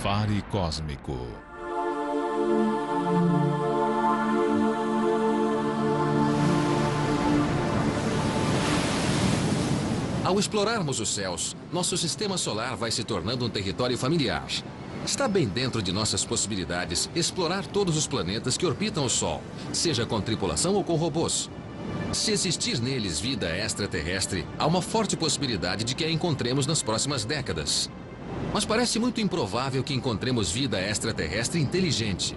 Safari Cósmico. Ao explorarmos os céus, nosso sistema solar vai se tornando um território familiar. Está bem dentro de nossas possibilidades explorar todos os planetas que orbitam o Sol, seja com tripulação ou com robôs. Se existir neles vida extraterrestre, há uma forte possibilidade de que a encontremos nas próximas décadas. Mas parece muito improvável que encontremos vida extraterrestre inteligente.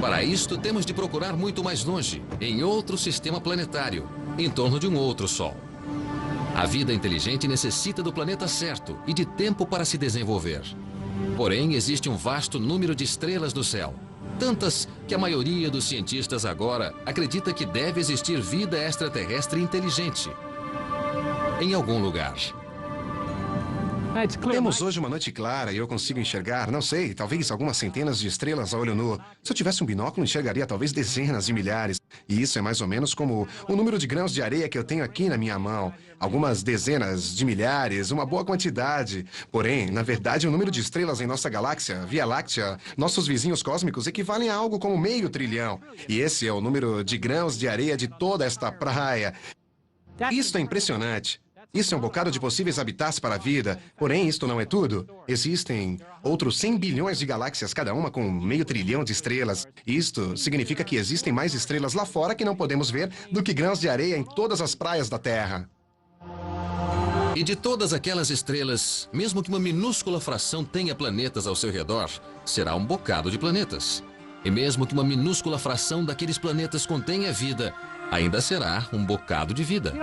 Para isto, temos de procurar muito mais longe, em outro sistema planetário, em torno de um outro Sol. A vida inteligente necessita do planeta certo e de tempo para se desenvolver. Porém, existe um vasto número de estrelas no céu. Tantas que a maioria dos cientistas agora acredita que deve existir vida extraterrestre inteligente em algum lugar. Temos hoje uma noite clara e eu consigo enxergar, não sei, talvez algumas centenas de estrelas a olho nu. Se eu tivesse um binóculo, enxergaria talvez dezenas de milhares. E isso é mais ou menos como o número de grãos de areia que eu tenho aqui na minha mão. Algumas dezenas de milhares, uma boa quantidade. Porém, na verdade, o número de estrelas em nossa galáxia, Via Láctea, nossos vizinhos cósmicos, equivalem a algo como 500 bilhões. E esse é o número de grãos de areia de toda esta praia. Isso é impressionante. Isso é um bocado de possíveis habitats para a vida, porém isto não é tudo. Existem outros 100 bilhões de galáxias, cada uma com 500 bilhões de estrelas. Isto significa que existem mais estrelas lá fora que não podemos ver do que grãos de areia em todas as praias da Terra. E de todas aquelas estrelas, mesmo que uma minúscula fração tenha planetas ao seu redor, será um bocado de planetas. E mesmo que uma minúscula fração daqueles planetas contenha vida, ainda será um bocado de vida.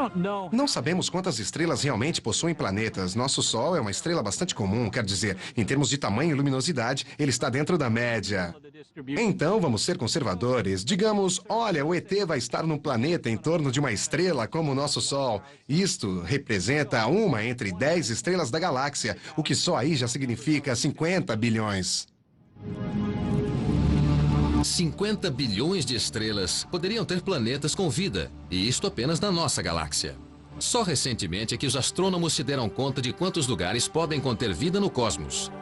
Não sabemos quantas estrelas realmente possuem planetas. Nosso Sol é uma estrela bastante comum, quer dizer, em termos de tamanho e luminosidade, ele está dentro da média. Então, vamos ser conservadores. Digamos, olha, o ET vai estar num planeta em torno de uma estrela como o nosso Sol. Isto representa uma entre 10 estrelas da galáxia, o que só aí já significa 50 bilhões. 50 bilhões de estrelas poderiam ter planetas com vida, e isto apenas na nossa galáxia. Só recentemente é que os astrônomos se deram conta de quantos lugares podem conter vida no cosmos.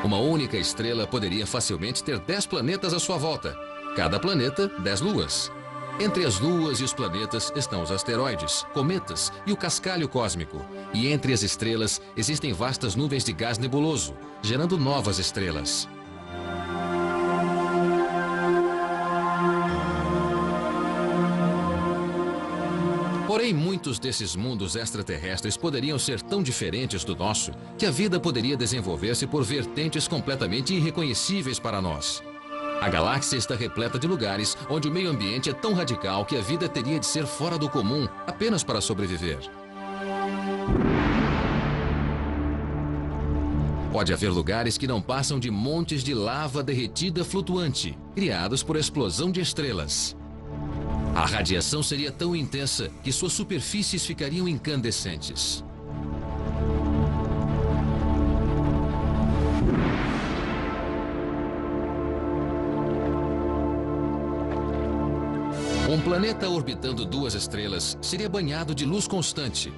Uma única estrela poderia facilmente ter 10 planetas à sua volta. Cada planeta, 10 luas. Entre as luas e os planetas estão os asteroides, cometas e o cascalho cósmico. E entre as estrelas existem vastas nuvens de gás nebuloso, gerando novas estrelas. Porém, muitos desses mundos extraterrestres poderiam ser tão diferentes do nosso que a vida poderia desenvolver-se por vertentes completamente irreconhecíveis para nós. A galáxia está repleta de lugares onde o meio ambiente é tão radical que a vida teria de ser fora do comum apenas para sobreviver. Pode haver lugares que não passam de montes de lava derretida flutuante, criados por explosão de estrelas. A radiação seria tão intensa que suas superfícies ficariam incandescentes. Um planeta orbitando duas estrelas seria banhado de luz constante.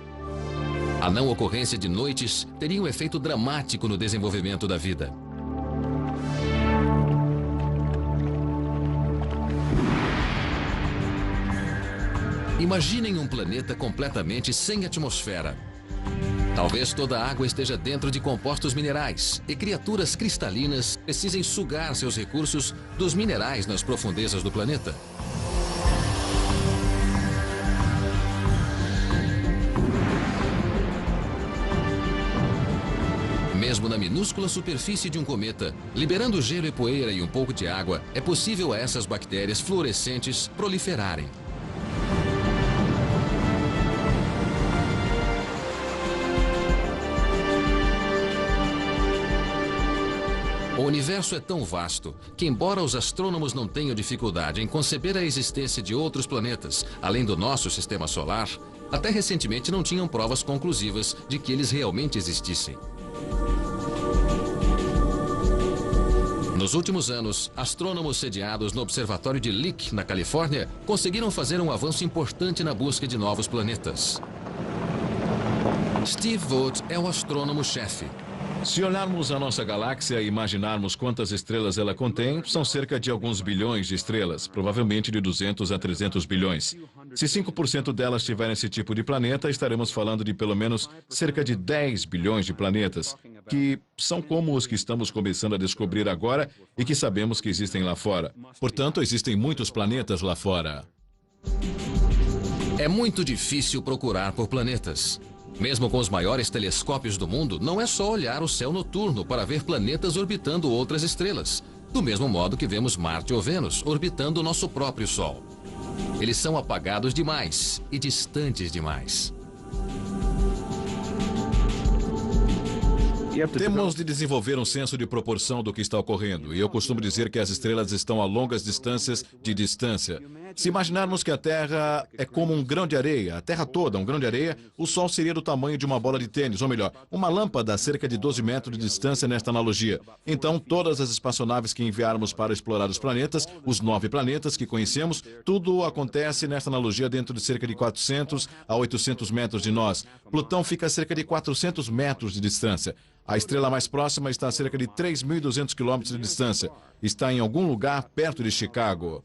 A não ocorrência de noites teria um efeito dramático no desenvolvimento da vida. Imaginem um planeta completamente sem atmosfera. Talvez toda a água esteja dentro de compostos minerais e criaturas cristalinas precisem sugar seus recursos dos minerais nas profundezas do planeta. Mesmo na minúscula superfície de um cometa, liberando gelo e poeira e um pouco de água, é possível a essas bactérias fluorescentes proliferarem. O universo é tão vasto que, embora os astrônomos não tenham dificuldade em conceber a existência de outros planetas, além do nosso sistema solar, até recentemente não tinham provas conclusivas de que eles realmente existissem. Nos últimos anos, astrônomos sediados no Observatório de Lick, na Califórnia, conseguiram fazer um avanço importante na busca de novos planetas. Steve Vogt é o astrônomo-chefe. Se olharmos a nossa galáxia e imaginarmos quantas estrelas ela contém, são cerca de alguns bilhões de estrelas, provavelmente de 200 a 300 bilhões. Se 5% delas tiverem esse tipo de planeta, estaremos falando de pelo menos cerca de 10 bilhões de planetas, que são como os que estamos começando a descobrir agora e que sabemos que existem lá fora. Portanto, existem muitos planetas lá fora. É muito difícil procurar por planetas. Mesmo com os maiores telescópios do mundo, não é só olhar o céu noturno para ver planetas orbitando outras estrelas, do mesmo modo que vemos Marte ou Vênus orbitando o nosso próprio Sol. Eles são apagados demais e distantes demais. Temos de desenvolver um senso de proporção do que está ocorrendo, e eu costumo dizer que as estrelas estão a longas distâncias de distância. Se imaginarmos que a Terra é como um grão de areia, a Terra toda um grão de areia, o Sol seria do tamanho de uma bola de tênis, ou melhor, uma lâmpada a cerca de 12 metros de distância nesta analogia. Então, todas as espaçonaves que enviarmos para explorar os planetas, os 9 planetas que conhecemos, tudo acontece nesta analogia dentro de cerca de 400 a 800 metros de nós. Plutão fica a cerca de 400 metros de distância. A estrela mais próxima está a cerca de 3.200 quilômetros de distância. Está em algum lugar perto de Chicago.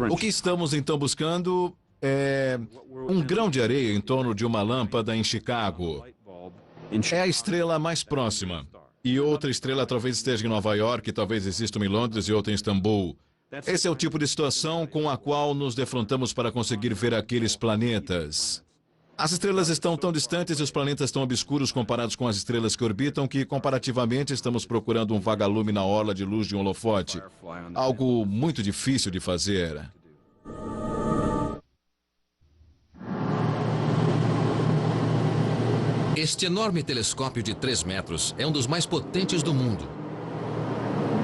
O que estamos então buscando é um grão de areia em torno de uma lâmpada em Chicago. É a estrela mais próxima. E outra estrela talvez esteja em Nova York, talvez exista uma em Londres e outra em Istambul. Esse é o tipo de situação com a qual nos defrontamos para conseguir ver aqueles planetas. As estrelas estão tão distantes e os planetas tão obscuros comparados com as estrelas que orbitam que, comparativamente, estamos procurando um vagalume na orla de luz de um holofote. Algo muito difícil de fazer. Este enorme telescópio de 3 metros é um dos mais potentes do mundo.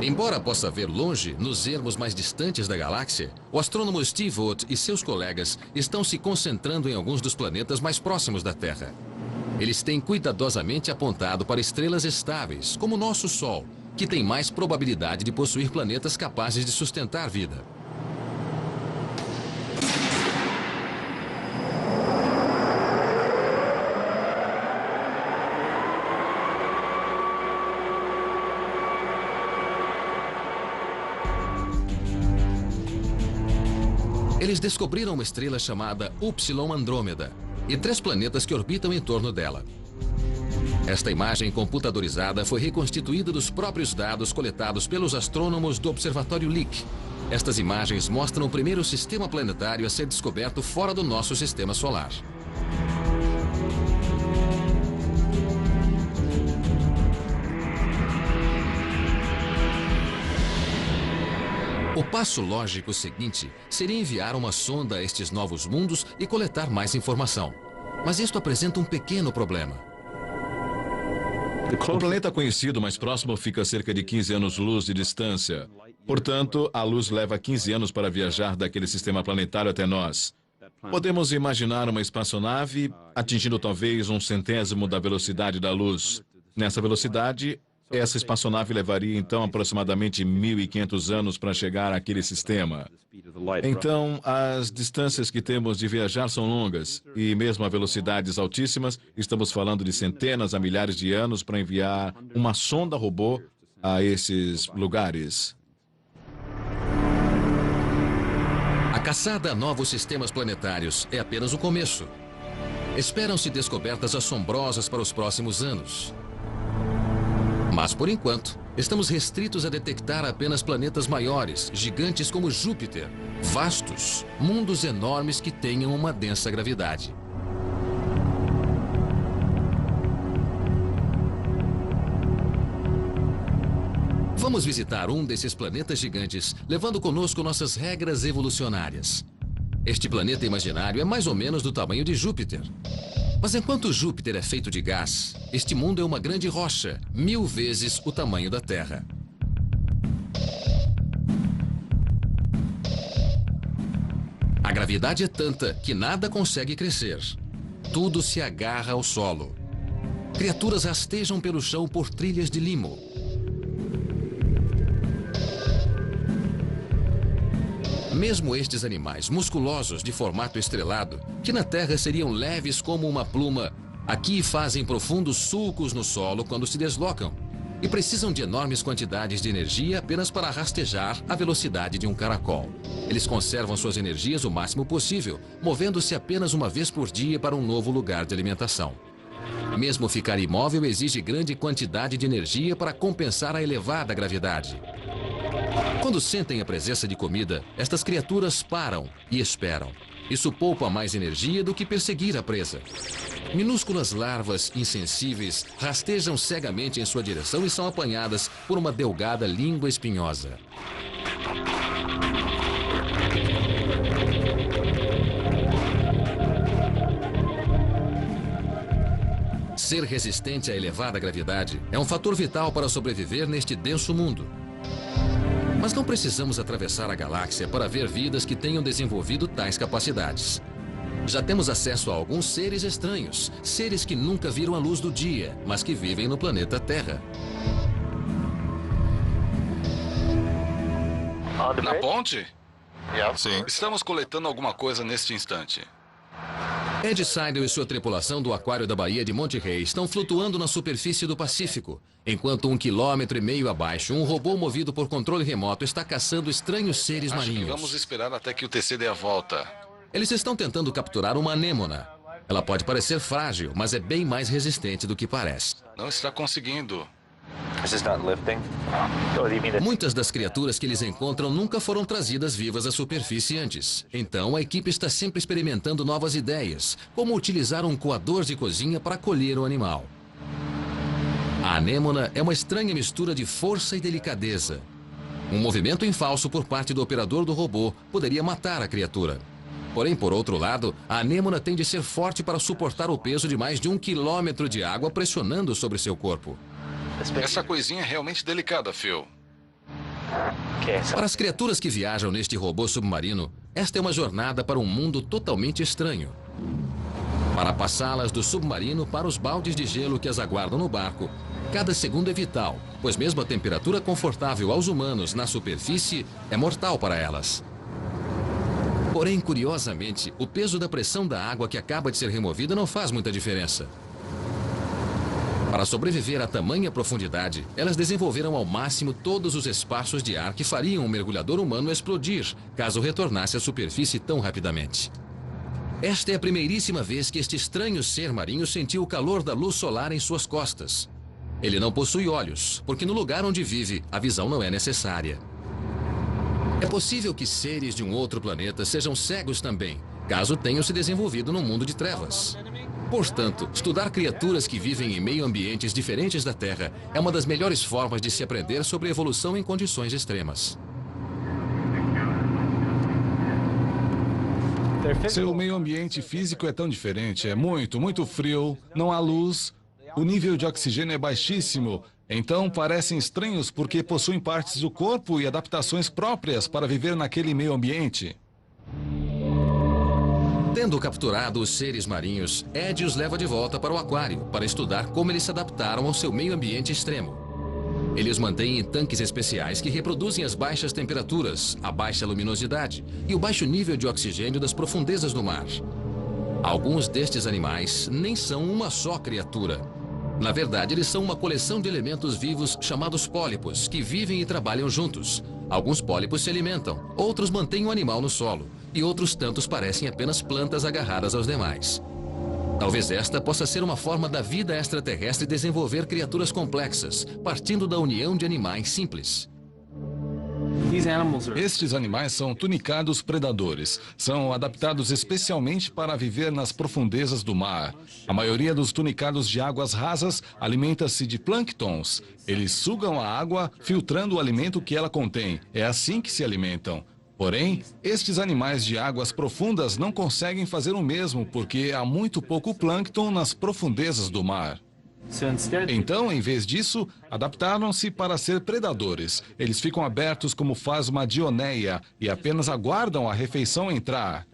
Embora possa ver longe, nos ermos mais distantes da galáxia, o astrônomo Steve Ott e seus colegas estão se concentrando em alguns dos planetas mais próximos da Terra. Eles têm cuidadosamente apontado para estrelas estáveis, como o nosso Sol, que tem mais probabilidade de possuir planetas capazes de sustentar vida. Eles descobriram uma estrela chamada Upsilon Andrômeda e 3 planetas que orbitam em torno dela. Esta imagem computadorizada foi reconstituída dos próprios dados coletados pelos astrônomos do Observatório Lick. Estas imagens mostram o primeiro sistema planetário a ser descoberto fora do nosso sistema solar. O passo lógico seguinte seria enviar uma sonda a estes novos mundos e coletar mais informação. Mas isto apresenta um pequeno problema. O planeta conhecido mais próximo fica a cerca de 15 anos-luz de distância. Portanto, a luz leva 15 anos para viajar daquele sistema planetário até nós. Podemos imaginar uma espaçonave atingindo talvez 1/100º da velocidade da luz. Nessa velocidade, essa espaçonave levaria então aproximadamente 1.500 anos para chegar àquele sistema. Então, as distâncias que temos de viajar são longas e mesmo a velocidades altíssimas, estamos falando de centenas a milhares de anos para enviar uma sonda robô a esses lugares. A caçada a novos sistemas planetários é apenas o começo. Esperam-se descobertas assombrosas para os próximos anos. Mas, por enquanto, estamos restritos a detectar apenas planetas maiores, gigantes como Júpiter, vastos, mundos enormes que tenham uma densa gravidade. Vamos visitar um desses planetas gigantes, levando conosco nossas regras evolucionárias. Este planeta imaginário é mais ou menos do tamanho de Júpiter. Mas enquanto Júpiter é feito de gás, este mundo é uma grande rocha, 1000 vezes o tamanho da Terra. A gravidade é tanta que nada consegue crescer. Tudo se agarra ao solo. Criaturas rastejam pelo chão por trilhas de limo. Mesmo estes animais musculosos de formato estrelado, que na Terra seriam leves como uma pluma, Aqui fazem profundos sulcos no solo quando se deslocam e precisam de enormes quantidades de energia apenas para rastejar à velocidade de um caracol. Eles conservam suas energias o máximo possível, movendo-se apenas uma vez por dia para um novo lugar de alimentação. Mesmo ficar imóvel exige grande quantidade de energia para compensar a elevada gravidade. Quando sentem a presença de comida, estas criaturas param e esperam. Isso poupa mais energia do que perseguir a presa. Minúsculas larvas insensíveis rastejam cegamente em sua direção e são apanhadas por uma delgada língua espinhosa. Ser resistente à elevada gravidade é um fator vital para sobreviver neste denso mundo. Mas não precisamos atravessar a galáxia para ver vidas que tenham desenvolvido tais capacidades. Já temos acesso a alguns seres estranhos, seres que nunca viram a luz do dia, mas que vivem no planeta Terra. Na ponte? Sim. Estamos coletando alguma coisa neste instante. Ed Seidel e sua tripulação do aquário da Baía de Monte Rei estão flutuando na superfície do Pacífico, enquanto 1,5 km abaixo, um robô movido por controle remoto está caçando estranhos seres Acho que marinhos. vamos esperar até que o TC dê a volta. Eles estão tentando capturar uma anêmona. Ela pode parecer frágil, mas é bem mais resistente do que parece. Não está conseguindo. Muitas das criaturas que eles encontram nunca foram trazidas vivas à superfície antes. Então, a equipe está sempre experimentando novas ideias, como utilizar um coador de cozinha para colher o animal. A anêmona é uma estranha mistura de força e delicadeza. Um movimento em falso por parte do operador do robô poderia matar a criatura. Porém, por outro lado, a anêmona tem de ser forte para suportar o peso de mais de 1 quilômetro de água pressionando sobre seu corpo. Essa coisinha é realmente delicada, Phil. Para as criaturas que viajam neste robô submarino, esta é uma jornada para um mundo totalmente estranho. Para passá-las do submarino para os baldes de gelo que as aguardam no barco, cada segundo é vital, pois mesmo a temperatura confortável aos humanos na superfície é mortal para elas. Porém, curiosamente, o peso da pressão da água que acaba de ser removida não faz muita diferença. Para sobreviver a tamanha profundidade, elas desenvolveram ao máximo todos os espaços de ar que fariam um mergulhador humano explodir, caso retornasse à superfície tão rapidamente. Esta é a primeiríssima vez que este estranho ser marinho sentiu o calor da luz solar em suas costas. Ele não possui olhos, porque no lugar onde vive, a visão não é necessária. É possível que seres de um outro planeta sejam cegos também, caso tenham se desenvolvido num mundo de trevas. Portanto, estudar criaturas que vivem em meio ambientes diferentes da Terra é uma das melhores formas de se aprender sobre a evolução em condições extremas. Seu meio ambiente físico é tão diferente, é muito frio, não há luz, o nível de oxigênio é baixíssimo, então parecem estranhos porque possuem partes do corpo e adaptações próprias para viver naquele meio ambiente. Tendo capturado os seres marinhos, Ed os leva de volta para o aquário para estudar como eles se adaptaram ao seu meio ambiente extremo. Ele os mantém em tanques especiais que reproduzem as baixas temperaturas, a baixa luminosidade e o baixo nível de oxigênio das profundezas do mar. Alguns destes animais nem são uma só criatura. Na verdade, eles são uma coleção de elementos vivos chamados pólipos, que vivem e trabalham juntos. Alguns pólipos se alimentam, outros mantêm o animal no solo, e outros tantos parecem apenas plantas agarradas aos demais. Talvez esta possa ser uma forma da vida extraterrestre desenvolver criaturas complexas, partindo da união de animais simples. Estes animais são tunicados predadores. São adaptados especialmente para viver nas profundezas do mar. A maioria dos tunicados de águas rasas alimenta-se de plânctons. Eles sugam a água, filtrando o alimento que ela contém. É assim que se alimentam. Porém, estes animais de águas profundas não conseguem fazer o mesmo porque há muito pouco plâncton nas profundezas do mar. Então, em vez disso, adaptaram-se para ser predadores. Eles ficam abertos como faz uma dioneia e apenas aguardam a refeição entrar.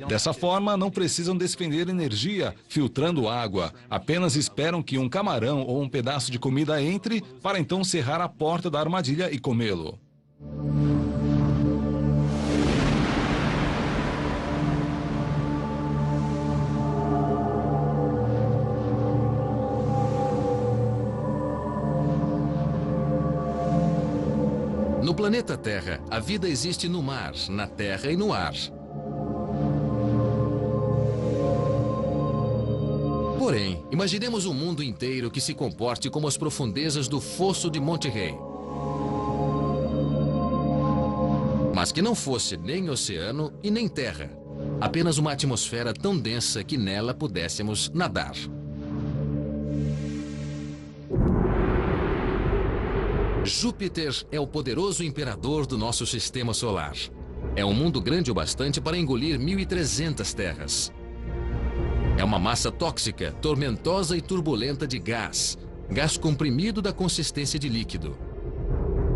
Dessa forma, não precisam despender energia filtrando água. Apenas esperam que um camarão ou um pedaço de comida entre para então cerrar a porta da armadilha e comê-lo. No planeta Terra, a vida existe no mar, na terra e no ar. Porém, imaginemos um mundo inteiro que se comporte como as profundezas do fosso de Monte Rei. Mas que não fosse nem oceano e nem terra. Apenas uma atmosfera tão densa que nela pudéssemos nadar. Júpiter é o poderoso imperador do nosso sistema solar. É um mundo grande o bastante para engolir 1.300 terras. É uma massa tóxica, tormentosa e turbulenta de gás. Gás comprimido da consistência de líquido.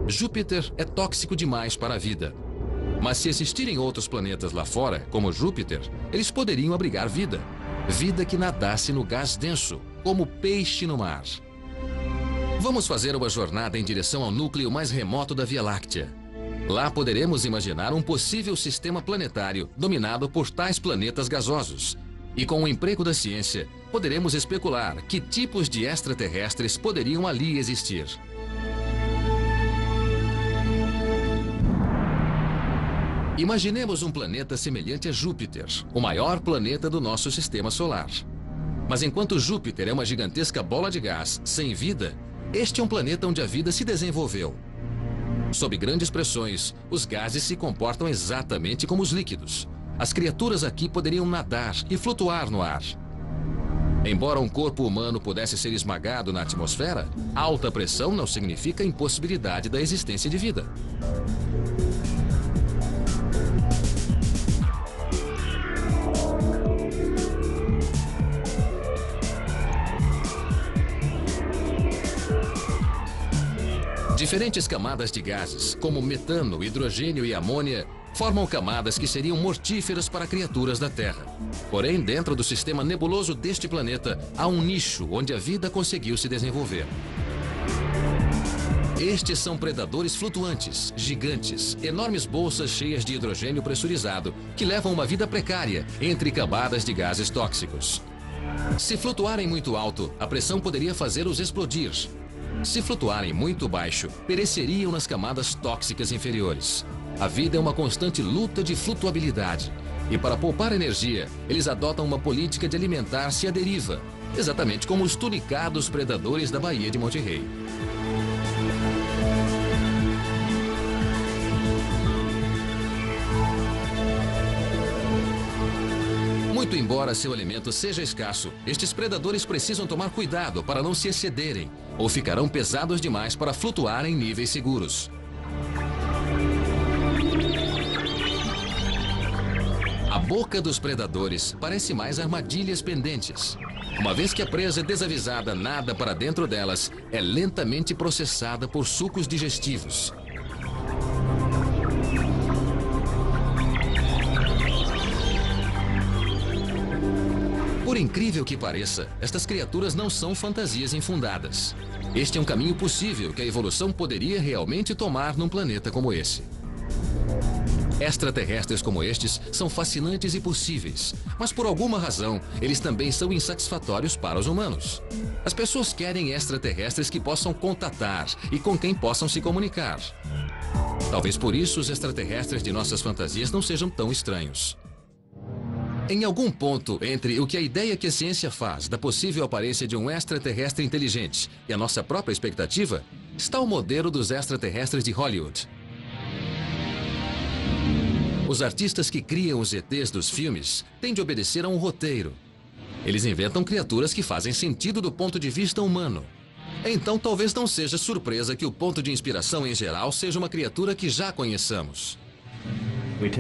Júpiter é tóxico demais para a vida. Mas se existirem outros planetas lá fora, como Júpiter, eles poderiam abrigar vida. Vida que nadasse no gás denso, como peixe no mar. Vamos fazer uma jornada em direção ao núcleo mais remoto da Via Láctea. Lá poderemos imaginar um possível sistema planetário dominado por tais planetas gasosos. E com o emprego da ciência, poderemos especular que tipos de extraterrestres poderiam ali existir. Imaginemos um planeta semelhante a Júpiter, o maior planeta do nosso sistema solar. Mas enquanto Júpiter é uma gigantesca bola de gás sem vida, este é um planeta onde a vida se desenvolveu. Sob grandes pressões, os gases se comportam exatamente como os líquidos. As criaturas aqui poderiam nadar e flutuar no ar. Embora um corpo humano pudesse ser esmagado na atmosfera, alta pressão não significa impossibilidade da existência de vida. Diferentes camadas de gases, como metano, hidrogênio e amônia, formam camadas que seriam mortíferas para criaturas da Terra. Porém, dentro do sistema nebuloso deste planeta, há um nicho onde a vida conseguiu se desenvolver. Estes são predadores flutuantes, gigantes, enormes bolsas cheias de hidrogênio pressurizado, que levam uma vida precária entre camadas de gases tóxicos. Se flutuarem muito alto, a pressão poderia fazê-los explodir. Se flutuarem muito baixo, pereceriam nas camadas tóxicas inferiores. A vida é uma constante luta de flutuabilidade. E para poupar energia, eles adotam uma política de alimentar-se à deriva, exatamente como os tunicados predadores da Baía de Monte Rei. Muito embora seu alimento seja escasso, estes predadores precisam tomar cuidado para não se excederem, ou ficarão pesados demais para flutuar em níveis seguros. A boca dos predadores parece mais armadilhas pendentes. Uma vez que a presa desavisada nada para dentro delas, é lentamente processada por sucos digestivos. Por incrível que pareça, estas criaturas não são fantasias infundadas. Este é um caminho possível que a evolução poderia realmente tomar num planeta como esse. Extraterrestres como estes são fascinantes e possíveis, mas por alguma razão, eles também são insatisfatórios para os humanos. As pessoas querem extraterrestres que possam contatar e com quem possam se comunicar. Talvez por isso os extraterrestres de nossas fantasias não sejam tão estranhos. Em algum ponto entre o que a ideia que a ciência faz da possível aparência de um extraterrestre inteligente e a nossa própria expectativa, está o modelo dos extraterrestres de Hollywood. Os artistas que criam os ETs dos filmes têm de obedecer a um roteiro. Eles inventam criaturas que fazem sentido do ponto de vista humano. Então talvez não seja surpresa que o ponto de inspiração em geral seja uma criatura que já conheçamos.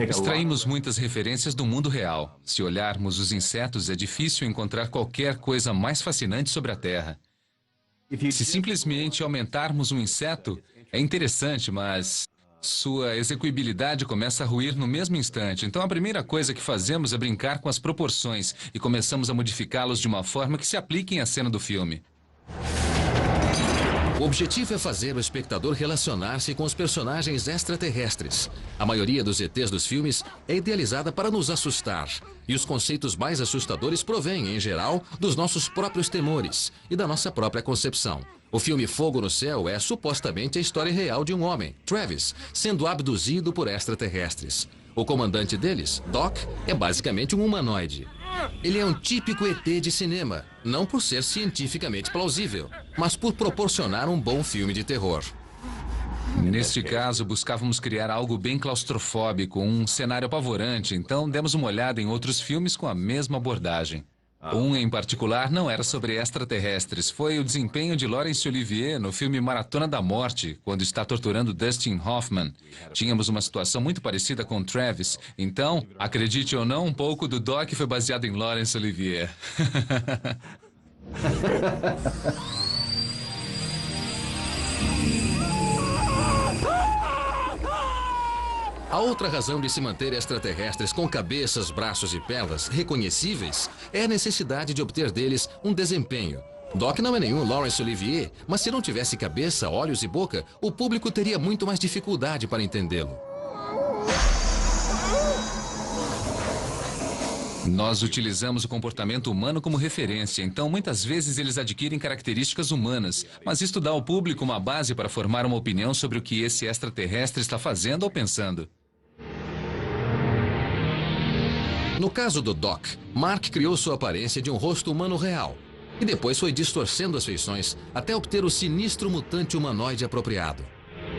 Extraímos muitas referências do mundo real. Se olharmos os insetos, é difícil encontrar qualquer coisa mais fascinante sobre a Terra. Se simplesmente aumentarmos um inseto, é interessante, mas sua execuibilidade começa a ruir no mesmo instante. Então a primeira coisa que fazemos é brincar com as proporções e começamos a modificá-los de uma forma que se apliquem à cena do filme. O objetivo é fazer o espectador relacionar-se com os personagens extraterrestres. A maioria dos ETs dos filmes é idealizada para nos assustar. E os conceitos mais assustadores provêm, em geral, dos nossos próprios temores e da nossa própria concepção. O filme Fogo no Céu é supostamente a história real de um homem, Travis, sendo abduzido por extraterrestres. O comandante deles, Doc, é basicamente um humanoide. Ele é um típico ET de cinema, não por ser cientificamente plausível, mas por proporcionar um bom filme de terror. Neste caso, buscávamos criar algo bem claustrofóbico, um cenário apavorante, então demos uma olhada em outros filmes com a mesma abordagem. Um em particular não era sobre extraterrestres, foi o desempenho de Laurence Olivier no filme Maratona da Morte, quando está torturando Dustin Hoffman. Tínhamos uma situação muito parecida com Travis, então, acredite ou não, um pouco do Doc foi baseado em Laurence Olivier. A outra razão de se manter extraterrestres com cabeças, braços e pernas reconhecíveis é a necessidade de obter deles um desempenho. Doc não é nenhum Laurence Olivier, mas se não tivesse cabeça, olhos e boca, o público teria muito mais dificuldade para entendê-lo. Nós utilizamos o comportamento humano como referência, então muitas vezes eles adquirem características humanas, mas isto dá ao público uma base para formar uma opinião sobre o que esse extraterrestre está fazendo ou pensando. No caso do Doc, Mark criou sua aparência de um rosto humano real e depois foi distorcendo as feições até obter o sinistro mutante humanoide apropriado.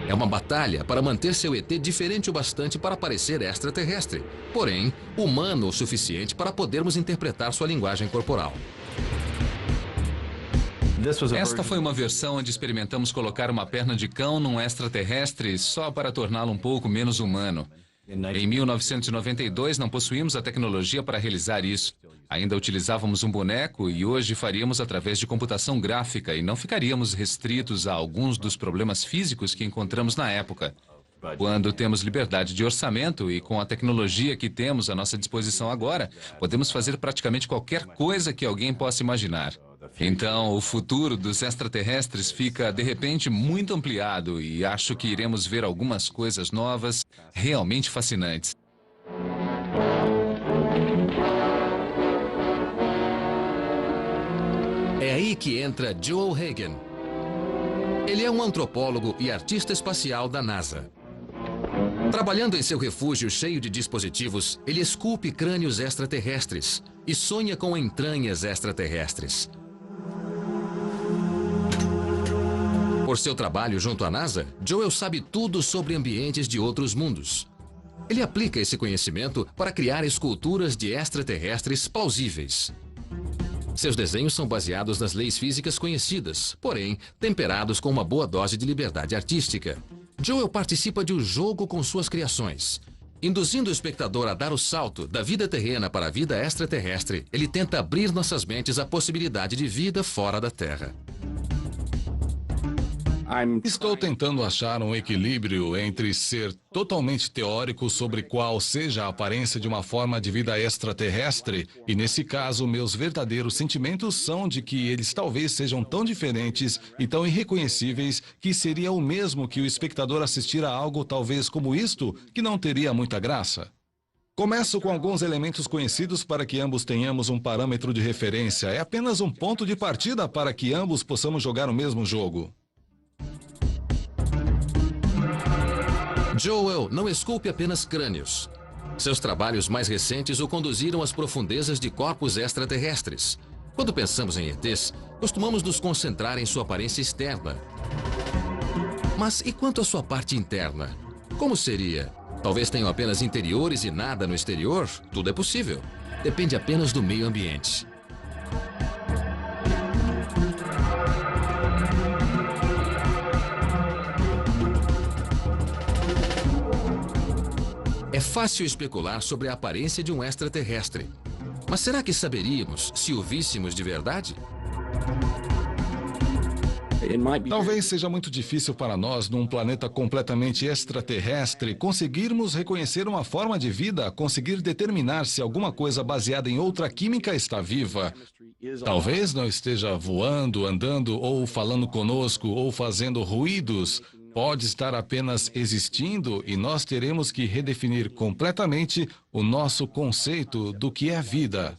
É uma batalha para manter seu ET diferente o bastante para parecer extraterrestre, porém, humano o suficiente para podermos interpretar sua linguagem corporal. Esta foi uma versão onde experimentamos colocar uma perna de cão num extraterrestre só para torná-lo um pouco menos humano. Em 1992, não possuímos a tecnologia para realizar isso. Ainda utilizávamos um boneco e hoje faríamos através de computação gráfica e não ficaríamos restritos a alguns dos problemas físicos que encontramos na época. Quando temos liberdade de orçamento e com a tecnologia que temos à nossa disposição agora, podemos fazer praticamente qualquer coisa que alguém possa imaginar. Então, o futuro dos extraterrestres fica, de repente, muito ampliado e acho que iremos ver algumas coisas novas, realmente fascinantes. É aí que entra Joel Hagen. Ele é um antropólogo e artista espacial da NASA. Trabalhando em seu refúgio cheio de dispositivos, ele esculpe crânios extraterrestres e sonha com entranhas extraterrestres. Por seu trabalho junto à NASA, Joel sabe tudo sobre ambientes de outros mundos. Ele aplica esse conhecimento para criar esculturas de extraterrestres plausíveis. Seus desenhos são baseados nas leis físicas conhecidas, porém, temperados com uma boa dose de liberdade artística. Joel participa de um jogo com suas criações. Induzindo o espectador a dar o salto da vida terrena para a vida extraterrestre, ele tenta abrir nossas mentes à possibilidade de vida fora da Terra. Estou tentando achar um equilíbrio entre ser totalmente teórico sobre qual seja a aparência de uma forma de vida extraterrestre e, nesse caso, meus verdadeiros sentimentos são de que eles talvez sejam tão diferentes e tão irreconhecíveis que seria o mesmo que o espectador assistir a algo talvez como isto, que não teria muita graça. Começo com alguns elementos conhecidos para que ambos tenhamos um parâmetro de referência. É apenas um ponto de partida para que ambos possamos jogar o mesmo jogo. Joel não esculpe apenas crânios. Seus trabalhos mais recentes o conduziram às profundezas de corpos extraterrestres. Quando pensamos em ETs, costumamos nos concentrar em sua aparência externa. Mas e quanto à sua parte interna? Como seria? Talvez tenham apenas interiores e nada no exterior? Tudo é possível. Depende apenas do meio ambiente. É fácil especular sobre a aparência de um extraterrestre. Mas será que saberíamos se o víssemos de verdade? Talvez seja muito difícil para nós, num planeta completamente extraterrestre, conseguirmos reconhecer uma forma de vida, conseguir determinar se alguma coisa baseada em outra química está viva. Talvez não esteja voando, andando ou falando conosco ou fazendo ruídos. Pode estar apenas existindo e nós teremos que redefinir completamente o nosso conceito do que é vida.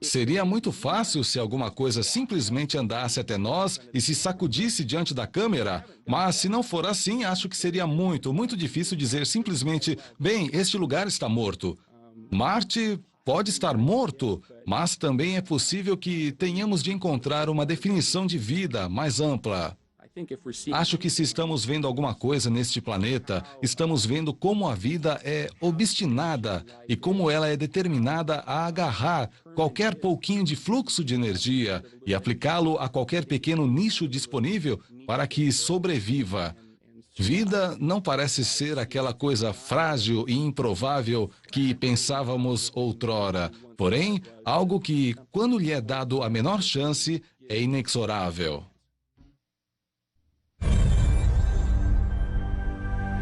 Seria muito fácil se alguma coisa simplesmente andasse até nós e se sacudisse diante da câmera, mas se não for assim, acho que seria muito difícil dizer simplesmente, bem, este lugar está morto. Marte pode estar morto, mas também é possível que tenhamos de encontrar uma definição de vida mais ampla. Acho que se estamos vendo alguma coisa neste planeta, estamos vendo como a vida é obstinada e como ela é determinada a agarrar qualquer pouquinho de fluxo de energia e aplicá-lo a qualquer pequeno nicho disponível para que sobreviva. Vida não parece ser aquela coisa frágil e improvável que pensávamos outrora, porém, algo que, quando lhe é dado a menor chance, é inexorável.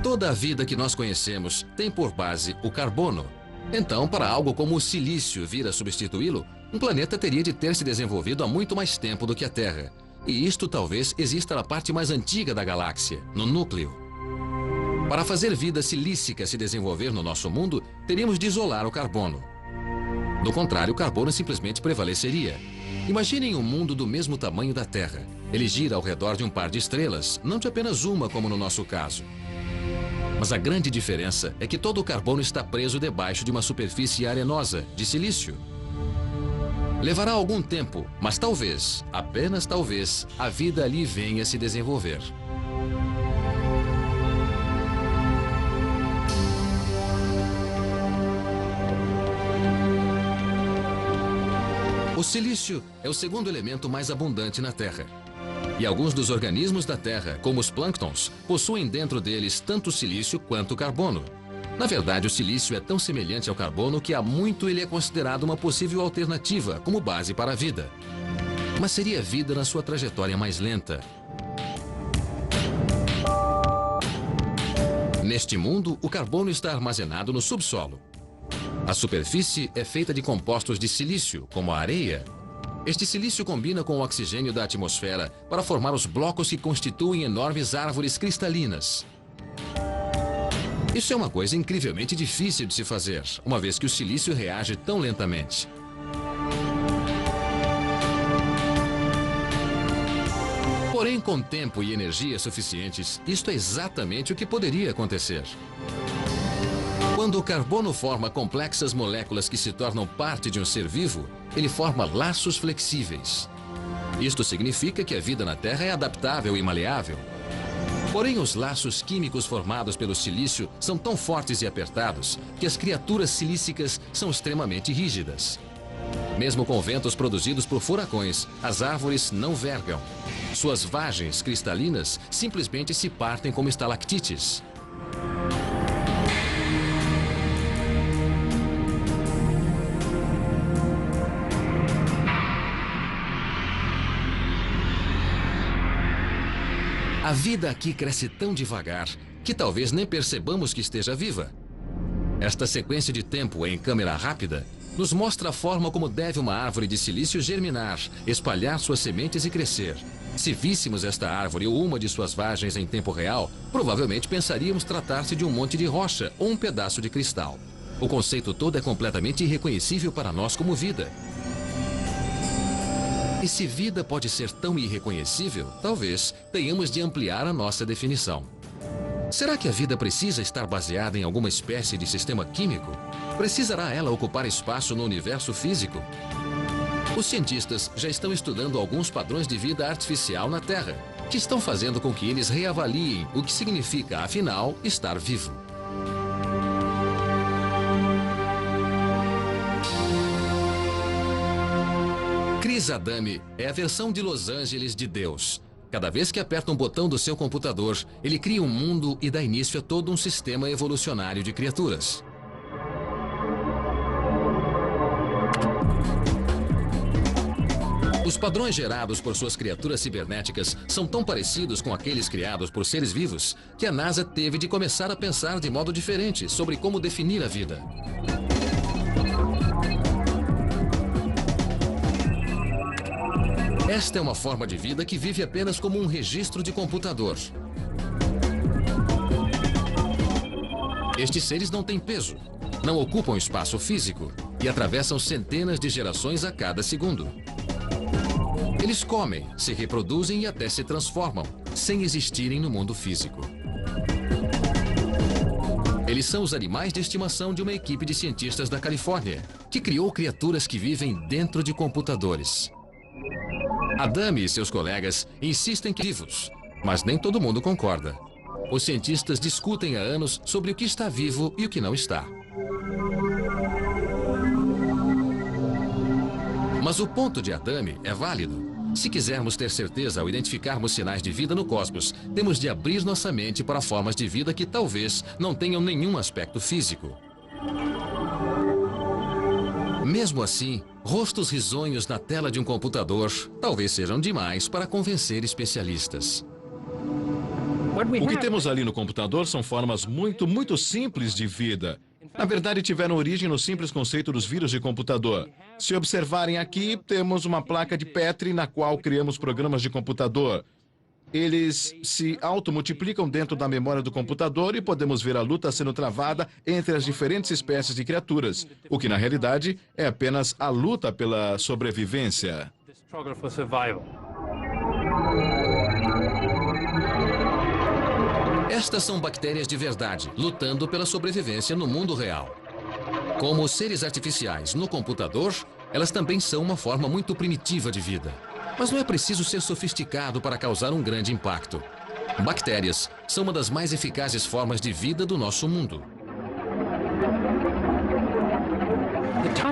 Toda a vida que nós conhecemos tem por base o carbono. Então, para algo como o silício vir a substituí-lo, um planeta teria de ter se desenvolvido há muito mais tempo do que a Terra. E isto talvez exista na parte mais antiga da galáxia, no núcleo. Para fazer vida silícica se desenvolver no nosso mundo, teríamos de isolar o carbono. Do contrário, o carbono simplesmente prevaleceria. Imaginem um mundo do mesmo tamanho da Terra. Ele gira ao redor de um par de estrelas, não de apenas uma como no nosso caso. Mas a grande diferença é que todo o carbono está preso debaixo de uma superfície arenosa, de silício. Levará algum tempo, mas talvez, apenas talvez, a vida ali venha a se desenvolver. O silício é o segundo elemento mais abundante na Terra. E alguns dos organismos da Terra, como os plânctons, possuem dentro deles tanto silício quanto carbono. Na verdade, o silício é tão semelhante ao carbono que há muito ele é considerado uma possível alternativa como base para a vida. Mas seria vida na sua trajetória mais lenta. Neste mundo, o carbono está armazenado no subsolo. A superfície é feita de compostos de silício, como a areia. Este silício combina com o oxigênio da atmosfera para formar os blocos que constituem enormes árvores cristalinas. Isso é uma coisa incrivelmente difícil de se fazer, uma vez que o silício reage tão lentamente. Porém, com tempo e energia suficientes, isto é exatamente o que poderia acontecer. Quando o carbono forma complexas moléculas que se tornam parte de um ser vivo, ele forma laços flexíveis. Isto significa que a vida na Terra é adaptável e maleável. Porém, os laços químicos formados pelo silício são tão fortes e apertados que as criaturas silícicas são extremamente rígidas. Mesmo com ventos produzidos por furacões, as árvores não vergam. Suas vagens cristalinas simplesmente se partem como estalactites. A vida aqui cresce tão devagar que talvez nem percebamos que esteja viva. Esta sequência de tempo em câmera rápida nos mostra a forma como deve uma árvore de silício germinar, espalhar suas sementes e crescer. Se víssemos esta árvore ou uma de suas vagens em tempo real, provavelmente pensaríamos tratar-se de um monte de rocha ou um pedaço de cristal. O conceito todo é completamente irreconhecível para nós como vida. E se vida pode ser tão irreconhecível, talvez tenhamos de ampliar a nossa definição. Será que a vida precisa estar baseada em alguma espécie de sistema químico? Precisará ela ocupar espaço no universo físico? Os cientistas já estão estudando alguns padrões de vida artificial na Terra, que estão fazendo com que eles reavaliem o que significa, afinal, estar vivo. Chris Adami é a versão de Los Angeles de Deus. Cada vez que aperta um botão do seu computador, ele cria um mundo e dá início a todo um sistema evolucionário de criaturas. Os padrões gerados por suas criaturas cibernéticas são tão parecidos com aqueles criados por seres vivos que a NASA teve de começar a pensar de modo diferente sobre como definir a vida. Esta é uma forma de vida que vive apenas como um registro de computador. Estes seres não têm peso, não ocupam espaço físico e atravessam centenas de gerações a cada segundo. Eles comem, se reproduzem e até se transformam, sem existirem no mundo físico. Eles são os animais de estimação de uma equipe de cientistas da Califórnia, que criou criaturas que vivem dentro de computadores. Adame e seus colegas insistem que vivos, mas nem todo mundo concorda. Os cientistas discutem há anos sobre o que está vivo e o que não está. Mas o ponto de Adame é válido. Se quisermos ter certeza ao identificarmos sinais de vida no cosmos, temos de abrir nossa mente para formas de vida que talvez não tenham nenhum aspecto físico. Mesmo assim, rostos risonhos na tela de um computador talvez sejam demais para convencer especialistas. O que temos ali no computador são formas muito simples de vida. Na verdade, tiveram origem no simples conceito dos vírus de computador. Se observarem aqui, temos uma placa de Petri na qual criamos programas de computador. Eles se automultiplicam dentro da memória do computador e podemos ver a luta sendo travada entre as diferentes espécies de criaturas, o que na realidade é apenas a luta pela sobrevivência. Estas são bactérias de verdade, lutando pela sobrevivência no mundo real. Como seres artificiais no computador, elas também são uma forma muito primitiva de vida. Mas não é preciso ser sofisticado para causar um grande impacto. Bactérias são uma das mais eficazes formas de vida do nosso mundo.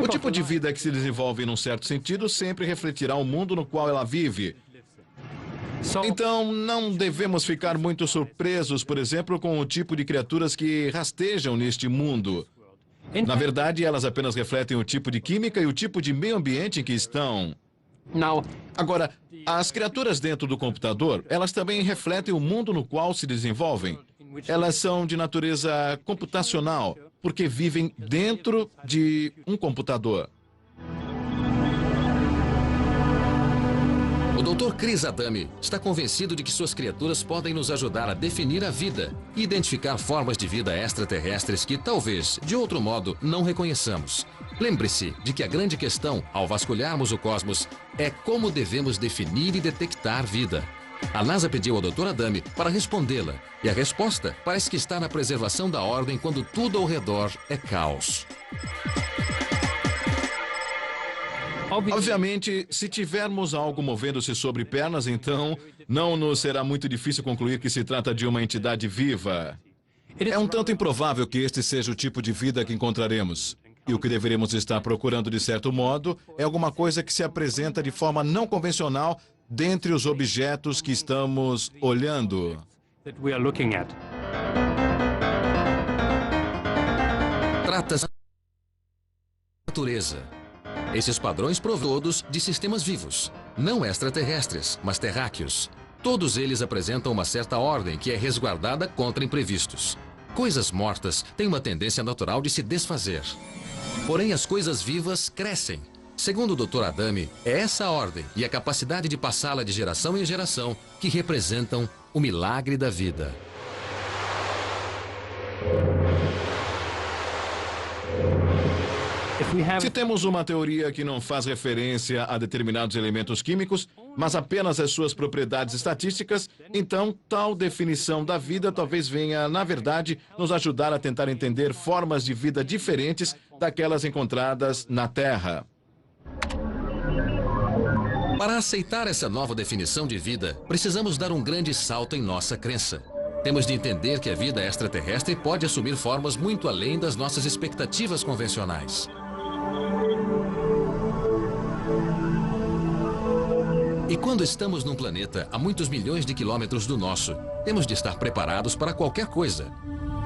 O tipo de vida que se desenvolve num certo sentido sempre refletirá o mundo no qual ela vive. Então, não devemos ficar muito surpresos, por exemplo, com o tipo de criaturas que rastejam neste mundo. Na verdade, elas apenas refletem o tipo de química e o tipo de meio ambiente em que estão. Agora, as criaturas dentro do computador, elas também refletem o mundo no qual se desenvolvem. Elas são de natureza computacional, porque vivem dentro de um computador. O Dr. Chris Adame está convencido de que suas criaturas podem nos ajudar a definir a vida e identificar formas de vida extraterrestres que talvez, de outro modo, não reconheçamos. Lembre-se de que a grande questão, ao vasculharmos o cosmos, é como devemos definir e detectar vida. A NASA pediu ao Dr. Adame para respondê-la, e a resposta parece que está na preservação da ordem quando tudo ao redor é caos. Obviamente, se tivermos algo movendo-se sobre pernas, então não nos será muito difícil concluir que se trata de uma entidade viva. É um tanto improvável que este seja o tipo de vida que encontraremos. E o que deveremos estar procurando, de certo modo, é alguma coisa que se apresenta de forma não convencional dentre os objetos que estamos olhando. Trata-se da natureza. Esses padrões provêm todos de sistemas vivos, não extraterrestres, mas terráqueos. Todos eles apresentam uma certa ordem que é resguardada contra imprevistos. Coisas mortas têm uma tendência natural de se desfazer. Porém, as coisas vivas crescem. Segundo o Dr. Adame, é essa ordem e a capacidade de passá-la de geração em geração que representam o milagre da vida. Se temos uma teoria que não faz referência a determinados elementos químicos, mas apenas as suas propriedades estatísticas, então tal definição da vida talvez venha, na verdade, nos ajudar a tentar entender formas de vida diferentes daquelas encontradas na Terra. Para aceitar essa nova definição de vida, precisamos dar um grande salto em nossa crença. Temos de entender que a vida extraterrestre pode assumir formas muito além das nossas expectativas convencionais. E quando estamos num planeta a muitos milhões de quilômetros do nosso, temos de estar preparados para qualquer coisa.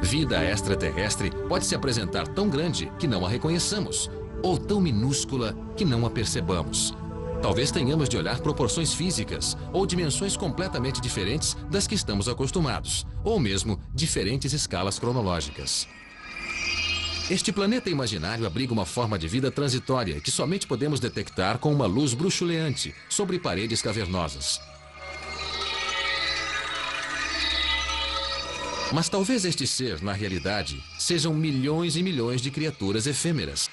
Vida extraterrestre pode se apresentar tão grande que não a reconheçamos, ou tão minúscula que não a percebamos. Talvez tenhamos de olhar proporções físicas ou dimensões completamente diferentes das que estamos acostumados, ou mesmo diferentes escalas cronológicas. Este planeta imaginário abriga uma forma de vida transitória que somente podemos detectar com uma luz bruxuleante sobre paredes cavernosas. Mas talvez este ser, na realidade, sejam milhões e milhões de criaturas efêmeras.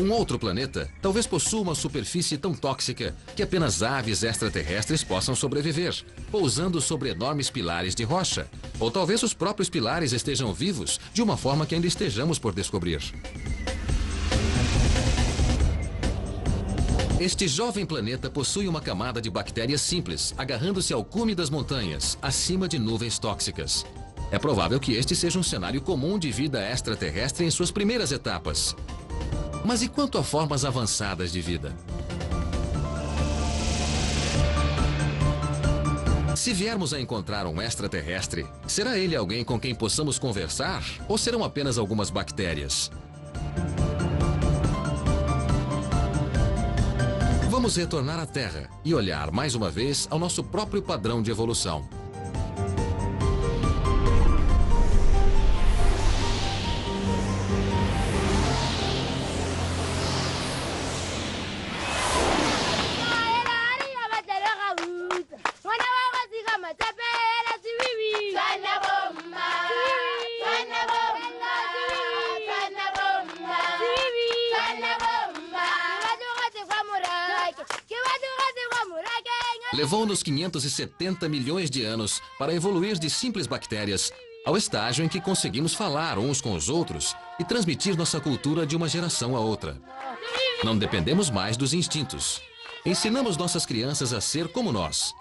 Um outro planeta talvez possua uma superfície tão tóxica que apenas aves extraterrestres possam sobreviver, pousando sobre enormes pilares de rocha. Ou talvez os próprios pilares estejam vivos de uma forma que ainda estejamos por descobrir. Este jovem planeta possui uma camada de bactérias simples, agarrando-se ao cume das montanhas, acima de nuvens tóxicas. É provável que este seja um cenário comum de vida extraterrestre em suas primeiras etapas. Mas e quanto a formas avançadas de vida? Se viermos a encontrar um extraterrestre, será ele alguém com quem possamos conversar? Ou serão apenas algumas bactérias? Vamos retornar à Terra e olhar mais uma vez ao nosso próprio padrão de evolução. Levou-nos 570 milhões de anos para evoluir de simples bactérias ao estágio em que conseguimos falar uns com os outros e transmitir nossa cultura de uma geração a outra. Não dependemos mais dos instintos. Ensinamos nossas crianças a ser como nós.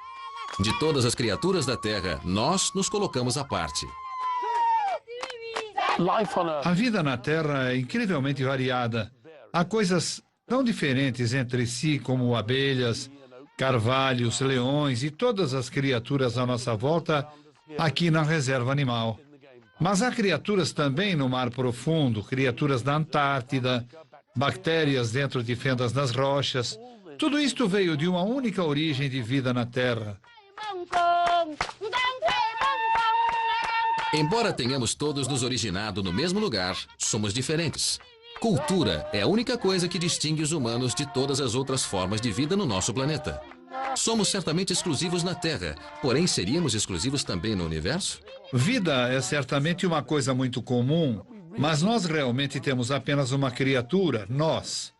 De todas as criaturas da Terra, nós nos colocamos à parte. A vida na Terra é incrivelmente variada. Há coisas tão diferentes entre si como abelhas, carvalhos, leões e todas as criaturas à nossa volta aqui na reserva animal. Mas há criaturas também no mar profundo, criaturas da Antártida, bactérias dentro de fendas nas rochas. Tudo isto veio de uma única origem de vida na Terra. Embora tenhamos todos nos originado no mesmo lugar, somos diferentes. Cultura é a única coisa que distingue os humanos de todas as outras formas de vida no nosso planeta. Somos certamente exclusivos na Terra, porém seríamos exclusivos também no universo? Vida é certamente uma coisa muito comum, mas nós realmente temos apenas uma criatura, nós,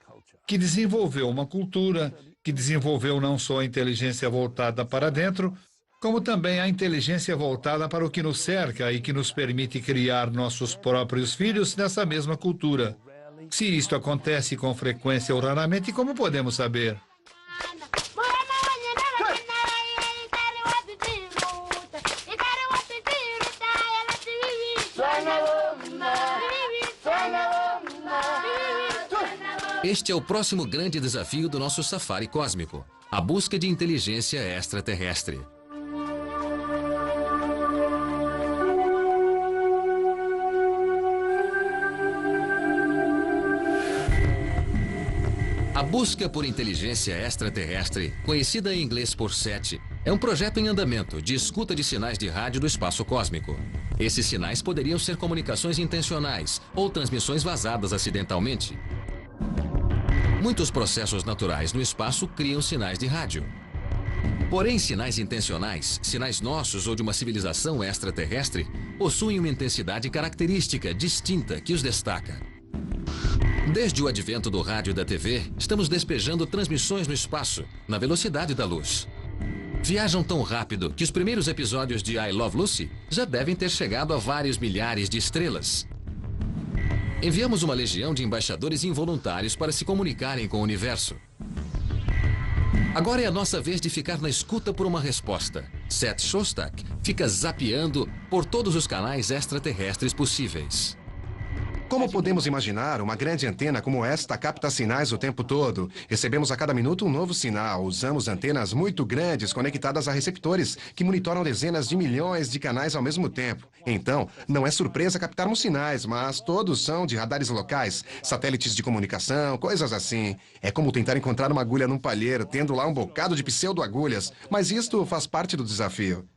que desenvolveu uma cultura, que desenvolveu não só a inteligência voltada para dentro, como também a inteligência voltada para o que nos cerca e que nos permite criar nossos próprios filhos nessa mesma cultura. Se isto acontece com frequência ou raramente, como podemos saber? Este é o próximo grande desafio do nosso safari cósmico, a busca de inteligência extraterrestre. A busca por inteligência extraterrestre, conhecida em inglês por SETI, é um projeto em andamento de escuta de sinais de rádio do espaço cósmico. Esses sinais poderiam ser comunicações intencionais ou transmissões vazadas acidentalmente. Muitos processos naturais no espaço criam sinais de rádio. Porém, sinais intencionais, sinais nossos ou de uma civilização extraterrestre, possuem uma intensidade característica distinta que os destaca. Desde o advento do rádio e da TV, estamos despejando transmissões no espaço, na velocidade da luz. Viajam tão rápido que os primeiros episódios de I Love Lucy já devem ter chegado a vários milhares de estrelas. Enviamos uma legião de embaixadores involuntários para se comunicarem com o universo. Agora é a nossa vez de ficar na escuta por uma resposta. Seth Shostak fica zapeando por todos os canais extraterrestres possíveis. Como podemos imaginar, uma grande antena como esta capta sinais o tempo todo. Recebemos a cada minuto um novo sinal. Usamos antenas muito grandes conectadas a receptores que monitoram dezenas de milhões de canais ao mesmo tempo. Então, não é surpresa captarmos sinais, mas todos são de radares locais, satélites de comunicação, coisas assim. É como tentar encontrar uma agulha num palheiro, tendo lá um bocado de pseudo-agulhas. Mas isto faz parte do desafio.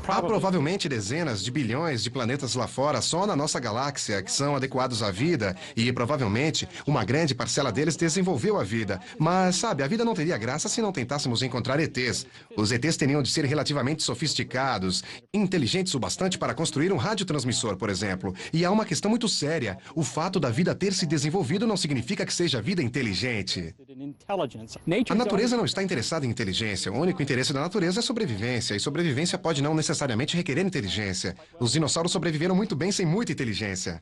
Há provavelmente dezenas de bilhões de planetas lá fora, só na nossa galáxia, que são adequados à vida, e provavelmente uma grande parcela deles desenvolveu a vida. Mas, sabe, a vida não teria graça se não tentássemos encontrar ETs. Os ETs teriam de ser relativamente sofisticados, inteligentes o bastante para construir um radiotransmissor, por exemplo. E há uma questão muito séria. O fato da vida ter se desenvolvido não significa que seja vida inteligente. A natureza não está interessada em inteligência. O único interesse da natureza é sobrevivência, e sobrevivência pode não necessariamente requerer inteligência. Os dinossauros sobreviveram muito bem sem muita inteligência.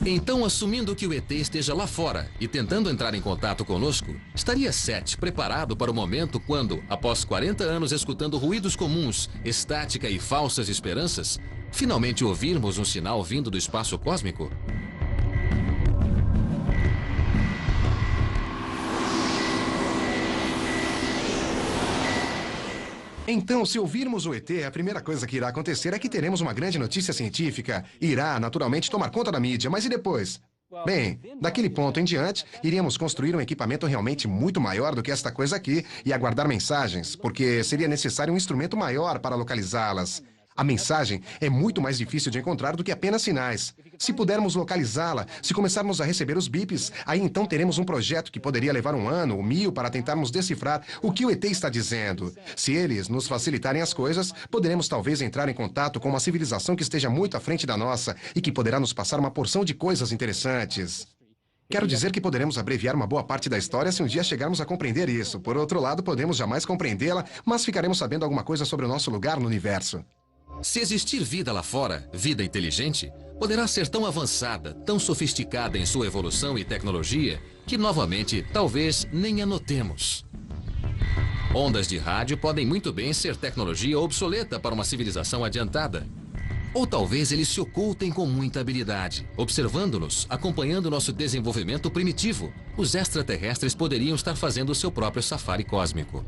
Então, assumindo que o ET esteja lá fora e tentando entrar em contato conosco, estaria Seth preparado para o momento quando, após 40 anos escutando ruídos comuns, estática e falsas esperanças, finalmente ouvirmos um sinal vindo do espaço cósmico? Então, se ouvirmos o ET, a primeira coisa que irá acontecer é que teremos uma grande notícia científica. Irá, naturalmente, tomar conta da mídia, mas e depois? Bem, daquele ponto em diante, iríamos construir um equipamento realmente muito maior do que esta coisa aqui e aguardar mensagens, porque seria necessário um instrumento maior para localizá-las. A mensagem é muito mais difícil de encontrar do que apenas sinais. Se pudermos localizá-la, se começarmos a receber os bips, aí então teremos um projeto que poderia levar 1 ano ou 1000 para tentarmos decifrar o que o ET está dizendo. Se eles nos facilitarem as coisas, poderemos talvez entrar em contato com uma civilização que esteja muito à frente da nossa e que poderá nos passar uma porção de coisas interessantes. Quero dizer que poderemos abreviar uma boa parte da história se um dia chegarmos a compreender isso. Por outro lado, podemos jamais compreendê-la, mas ficaremos sabendo alguma coisa sobre o nosso lugar no universo. Se existir vida lá fora, vida inteligente, poderá ser tão avançada, tão sofisticada em sua evolução e tecnologia, que novamente talvez nem a notemos. Ondas de rádio podem muito bem ser tecnologia obsoleta para uma civilização adiantada. Ou talvez eles se ocultem com muita habilidade, observando-nos, acompanhando nosso desenvolvimento primitivo. Os extraterrestres poderiam estar fazendo o seu próprio safari cósmico.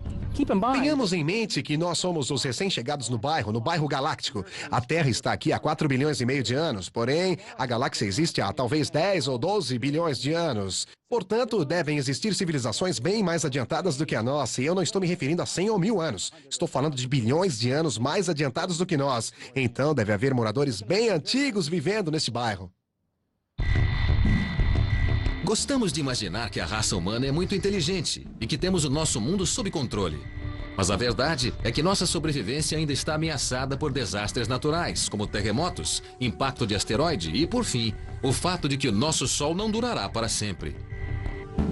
Tenhamos em mente que nós somos os recém-chegados no bairro galáctico. A Terra está aqui há 4,5 bilhões de anos, porém, a galáxia existe há talvez 10 ou 12 bilhões de anos. Portanto, devem existir civilizações bem mais adiantadas do que a nossa, e eu não estou me referindo a 100 ou 1000 anos. Estou falando de bilhões de anos mais adiantados do que nós. Então, deve haver moradores bem antigos vivendo nesse bairro. Gostamos de imaginar que a raça humana é muito inteligente e que temos o nosso mundo sob controle. Mas a verdade é que nossa sobrevivência ainda está ameaçada por desastres naturais, como terremotos, impacto de asteroide e, por fim, o fato de que o nosso Sol não durará para sempre.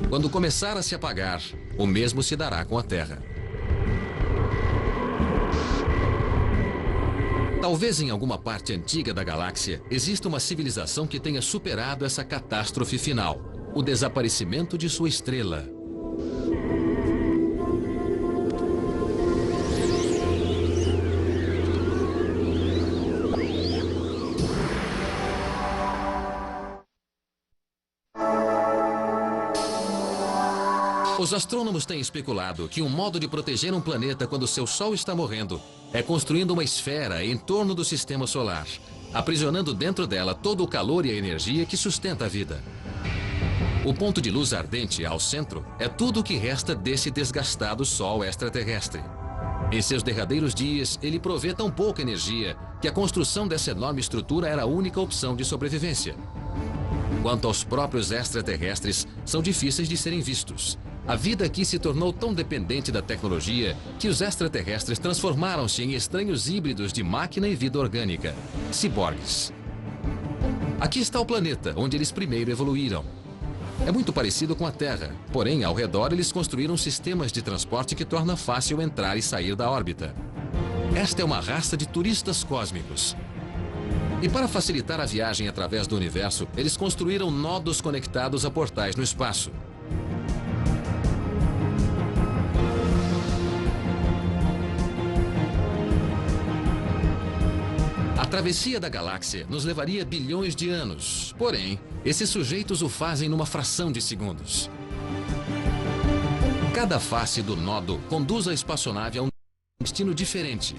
Quando começar a se apagar, o mesmo se dará com a Terra. Talvez em alguma parte antiga da galáxia exista uma civilização que tenha superado essa catástrofe final, o desaparecimento de sua estrela. Os astrônomos têm especulado que um modo de proteger um planeta quando seu Sol está morrendo é construindo uma esfera em torno do sistema solar, aprisionando dentro dela todo o calor e a energia que sustenta a vida. O ponto de luz ardente ao centro é tudo o que resta desse desgastado Sol extraterrestre. Em seus derradeiros dias, ele provê tão pouca energia que a construção dessa enorme estrutura era a única opção de sobrevivência. Quanto aos próprios extraterrestres, são difíceis de serem vistos. A vida aqui se tornou tão dependente da tecnologia que os extraterrestres transformaram-se em estranhos híbridos de máquina e vida orgânica, ciborgues. Aqui está o planeta, onde eles primeiro evoluíram. É muito parecido com a Terra, porém, ao redor eles construíram sistemas de transporte que torna fácil entrar e sair da órbita. Esta é uma raça de turistas cósmicos. E para facilitar a viagem através do universo, eles construíram nodos conectados a portais no espaço. A travessia da galáxia nos levaria bilhões de anos. Porém, esses sujeitos o fazem numa fração de segundos. Cada face do nodo conduz a espaçonave a um destino diferente.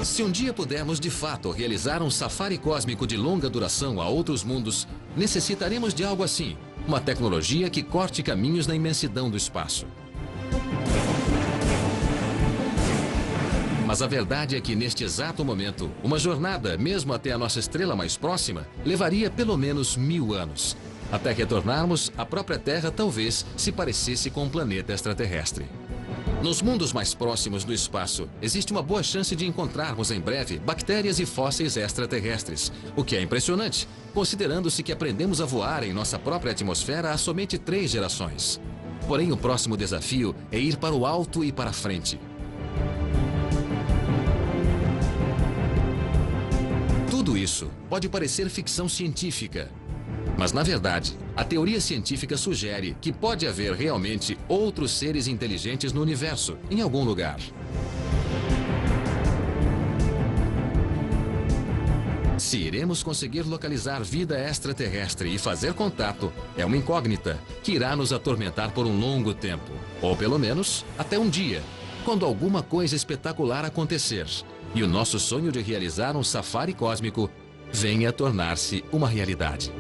Se um dia pudermos de fato realizar um safari cósmico de longa duração a outros mundos, necessitaremos de algo assim, uma tecnologia que corte caminhos na imensidão do espaço. Mas a verdade é que neste exato momento, uma jornada, mesmo até a nossa estrela mais próxima, levaria pelo menos 1000 anos. Até retornarmos, a própria Terra talvez se parecesse com um planeta extraterrestre. Nos mundos mais próximos do espaço, existe uma boa chance de encontrarmos em breve bactérias e fósseis extraterrestres, o que é impressionante, considerando-se que aprendemos a voar em nossa própria atmosfera há somente 3 gerações. Porém, o próximo desafio é ir para o alto e para frente. Tudo isso pode parecer ficção científica, mas na verdade, a teoria científica sugere que pode haver realmente outros seres inteligentes no universo, em algum lugar. Se iremos conseguir localizar vida extraterrestre e fazer contato, é uma incógnita que irá nos atormentar por um longo tempo, ou pelo menos até um dia, quando alguma coisa espetacular acontecer e o nosso sonho de realizar um safari cósmico venha a tornar-se uma realidade.